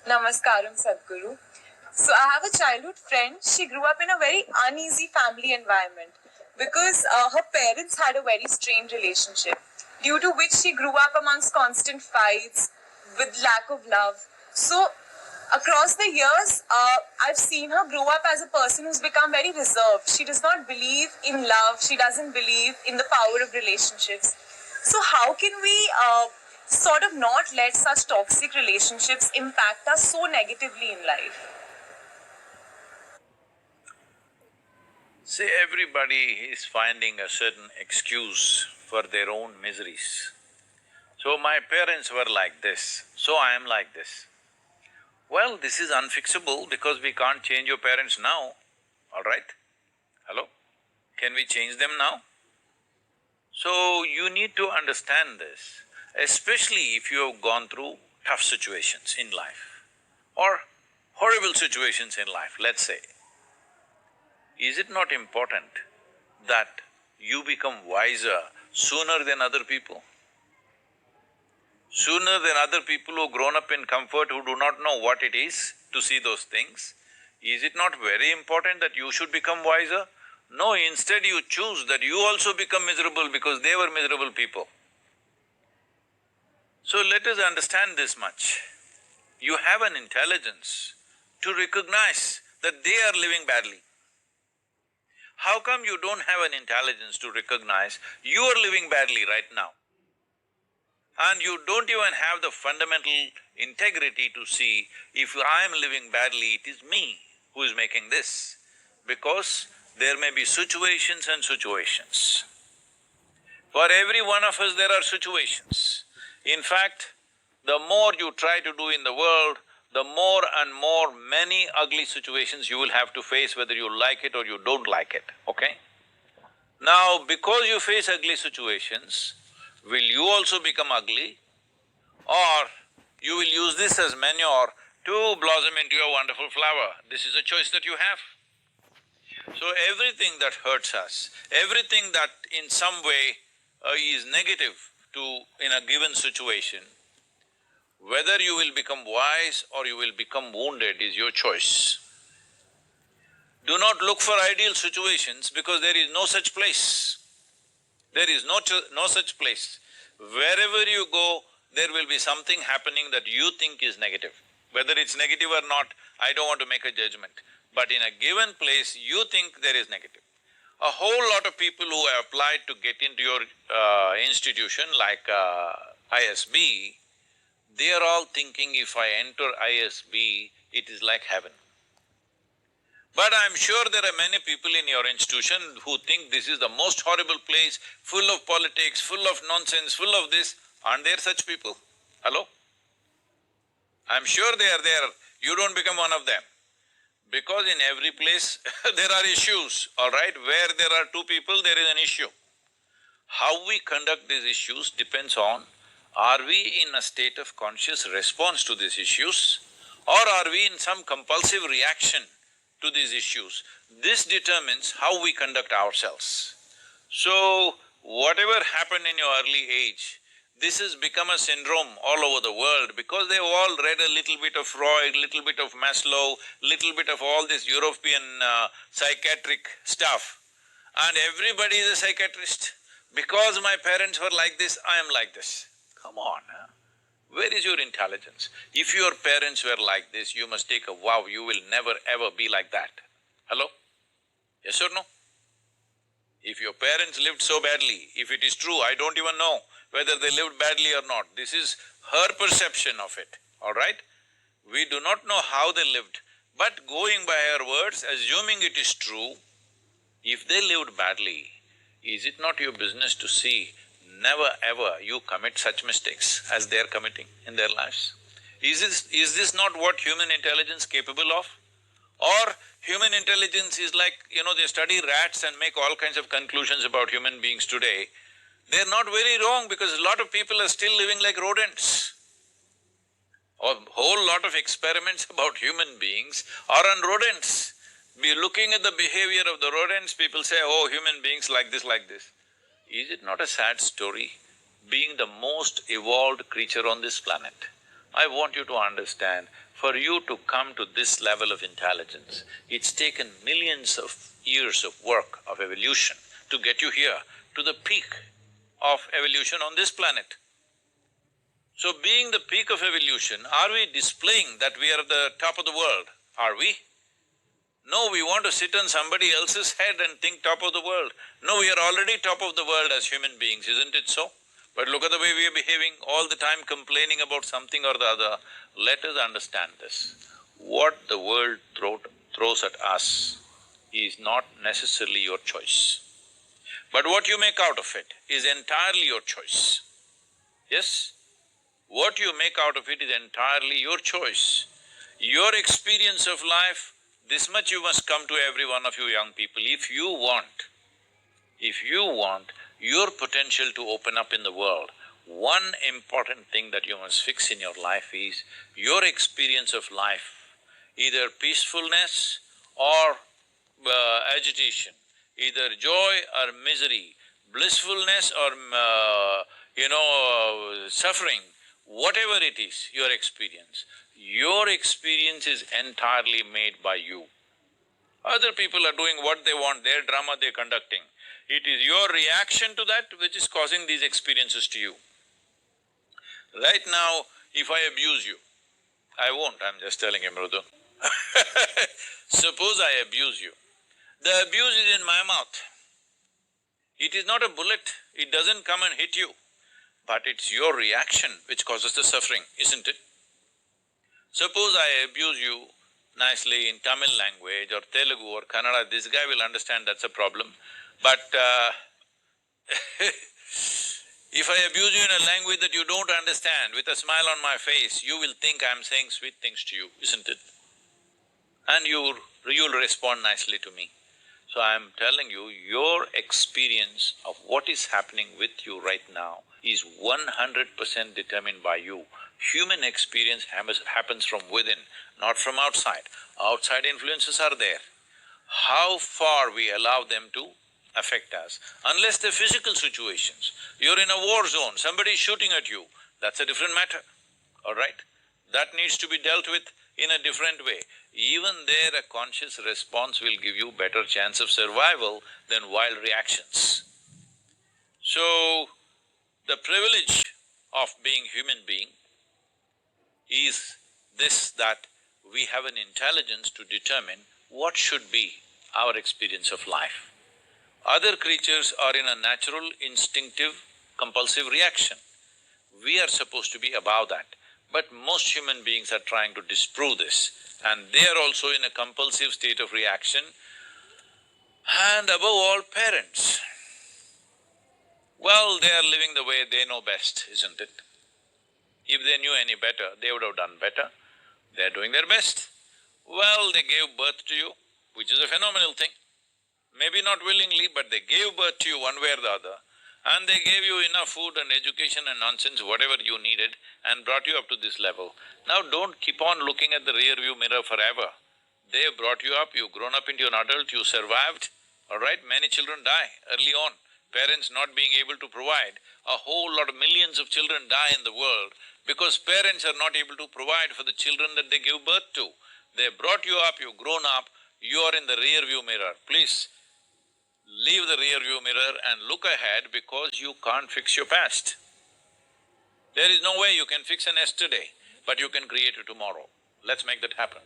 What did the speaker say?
Namaskaram, Sadhguru. So, I have a childhood friend. She grew up in a very uneasy family environment because her parents had a very strained relationship, due to which she grew up amongst constant fights with lack of love. So, across the years, I've seen her grow up as a person who's become very reserved. She does not believe in love, she doesn't believe in the power of relationships. So, how can we sort of not let such toxic relationships impact us so negatively in life? See, everybody is finding a certain excuse for their own miseries. So, my parents were like this, so I am like this. Well, this is unfixable because we can't change your parents now, all right? Hello? Can we change them now? So, you need to understand this, especially if you have gone through tough situations in life or horrible situations in life, let's say. Is it not important that you become wiser sooner than other people? Sooner than other people who've grown up in comfort, who do not know what it is to see those things? Is it not very important that you should become wiser? No, instead you choose that you also become miserable because they were miserable people. So let us understand this much. You have an intelligence to recognize that they are living badly. How come you don't have an intelligence to recognize you are living badly right now? And you don't even have the fundamental integrity to see if I am living badly, it is me who is making this. Because there may be situations and situations. For every one of us there are situations. In fact, the more you try to do in the world, the more and more many ugly situations you will have to face whether you like it or you don't like it, okay? Now, because you face ugly situations, will you also become ugly? Or you will use this as manure to blossom into a wonderful flower? This is a choice that you have. So everything that hurts us, everything that in some way is negative in a given situation, whether you will become wise or you will become wounded is your choice. Do not look for ideal situations because there is no such place. There is no such place. Wherever you go, there will be something happening that you think is negative. Whether it's negative or not, I don't want to make a judgment. But in a given place, you think there is negative. A whole lot of people who have applied to get into your institution like ISB, they are all thinking if I enter ISB, it is like heaven. But I'm sure there are many people in your institution who think this is the most horrible place, full of politics, full of nonsense, full of this. Aren't there such people? Hello? I'm sure they are there, you don't become one of them. Because in every place there are issues, all right? Where there are two people, there is an issue. How we conduct these issues depends on, are we in a state of conscious response to these issues or are we in some compulsive reaction to these issues? This determines how we conduct ourselves. So, whatever happened in your early age, this has become a syndrome all over the world because they've all read a little bit of Freud, little bit of Maslow, little bit of all this European psychiatric stuff. And everybody is a psychiatrist. Because my parents were like this, I am like this. Come on, huh? Where is your intelligence? If your parents were like this, you must take a vow, you will never ever be like that. Hello? Yes or no? If your parents lived so badly, if it is true, I don't even know whether they lived badly or not. This is her perception of it, all right? We do not know how they lived, but going by her words, assuming it is true, if they lived badly, is it not your business to see never ever you commit such mistakes as they're committing in their lives? Is this not what human intelligence capable of? Or human intelligence is like, they study rats and make all kinds of conclusions about human beings today. They're not very wrong because a lot of people are still living like rodents. A whole lot of experiments about human beings are on rodents. Be looking at the behavior of the rodents, people say, oh, human beings like this, like this. Is it not a sad story? Being the most evolved creature on this planet, I want you to understand, for you to come to this level of intelligence, it's taken millions of years of work, of evolution, to get you here, to the peak of evolution on this planet. So being the peak of evolution, are we displaying that we are at the top of the world? Are we? No, we want to sit on somebody else's head and think top of the world. No, we are already top of the world as human beings, isn't it so? But look at the way we are behaving, all the time complaining about something or the other. Let us understand this. What the world throws at us is not necessarily your choice. But what you make out of it is entirely your choice. Yes? What you make out of it is entirely your choice. Your experience of life, this much you must come to every one of you young people. If you want your potential to open up in the world, one important thing that you must fix in your life is your experience of life, either peacefulness or agitation, either joy or misery, blissfulness or suffering, whatever it is, your experience is entirely made by you. Other people are doing what they want, their drama they're conducting. It is your reaction to that which is causing these experiences to you. Right now, if I abuse you, I won't, I'm just telling you, Mrudu. Suppose I abuse you, the abuse is in my mouth. It is not a bullet, it doesn't come and hit you, but it's your reaction which causes the suffering, isn't it? Suppose I abuse you nicely in Tamil language or Telugu or Kannada, this guy will understand that's a problem. But if I abuse you in a language that you don't understand, with a smile on my face, you will think I'm saying sweet things to you, isn't it? And you'll respond nicely to me. So I'm telling you, your experience of what is happening with you right now is 100% determined by you. Human experience happens from within, not from outside. Outside influences are there. How far we allow them to affect us, unless they're physical situations. You're in a war zone, somebody is shooting at you, that's a different matter, all right? That needs to be dealt with in a different way. Even there, a conscious response will give you better chance of survival than wild reactions. So, the privilege of being human being is this, that we have an intelligence to determine what should be our experience of life. Other creatures are in a natural, instinctive, compulsive reaction. We are supposed to be above that. But most human beings are trying to disprove this, and they are also in a compulsive state of reaction. And above all, parents. Well, they are living the way they know best, isn't it? If they knew any better, they would have done better. They're doing their best. Well, they gave birth to you, which is a phenomenal thing. Maybe not willingly, but they gave birth to you one way or the other, and they gave you enough food and education and nonsense, whatever you needed, and brought you up to this level. Now don't keep on looking at the rear view mirror forever. They brought you up, you've grown up into an adult, you survived, all right? Many children die early on, parents not being able to provide. A whole lot of millions of children die in the world because parents are not able to provide for the children that they give birth to. They brought you up, you've grown up, you are in the rear view mirror. Please, leave the rear view mirror and look ahead because you can't fix your past. There is no way you can fix an yesterday, but you can create a tomorrow. Let's make that happen.